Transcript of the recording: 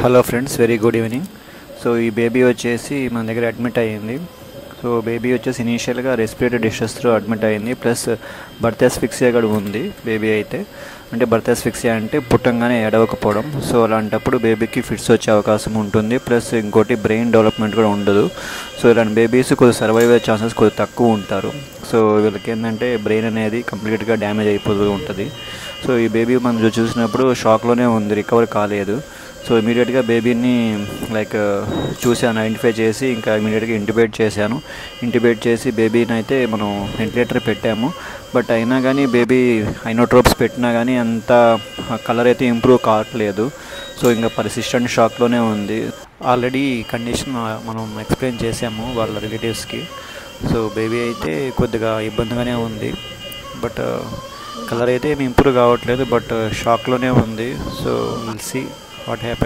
Hello friends, very good evening. So ఈ baby వచ్చేసి మన దగ్గర అడ్మిట్ అయ్యింది. సో బేబీ వచ్చేసి ఇనీషియల్గా రెస్పిరేటరీ డిస్ట్రెస్తో అడ్మిట్ అయ్యింది, ప్లస్ బర్త్ అస్ఫిక్సియా కూడా ఉంది బేబీ అయితే. అంటే బర్త్ అస్ఫిక్సియా అంటే పుట్టంగానే ఎడవకపోవడం. సో అలాంటప్పుడు బేబీకి ఫిట్స్ వచ్చే అవకాశం ఉంటుంది, ప్లస్ ఇంకోటి బ్రెయిన్ డెవలప్మెంట్ కూడా ఉండదు. సో ఇలాంటి బేబీస్ కొద్దిగా సర్వైవ్ అయ్యే ఛాన్సెస్ కొద్దిగా తక్కువ ఉంటారు. సో వీళ్ళకి ఏంటంటే బ్రెయిన్ అనేది కంప్లీట్గా డ్యామేజ్ అయిపోతూ ఉంటుంది. సో ఈ బేబీ మనం చూసినప్పుడు షాక్లోనే ఉంది, రికవర్ కాలేదు. సో ఇమీడియట్గా బేబీని చూశాను, ఐడెంటిఫై చేసి ఇంకా ఇమీడియట్గా ఇంటిబేట్ చేసి బేబీని అయితే మనం వెంటిలేటర్ పెట్టాము. బట్ అయినా కానీ బేబీ ఐనోట్రోప్స్ పెట్టినా కానీ అంత కలర్ అయితే ఇంప్రూవ్ కావట్లేదు. సో ఇంకా పర్సిస్టెంట్ షాక్లోనే ఉంది. ఆల్రెడీ కండిషన్ మనం ఎక్స్ప్లెయిన్ చేసాము వాళ్ళ రిలేటివ్స్కి. సో బేబీ అయితే కొద్దిగా ఇబ్బందిగానే ఉంది, బట్ కలర్ అయితే ఏమి ఇంప్రూవ్ కావట్లేదు, బట్ షాక్లోనే ఉంది. So will see what happened.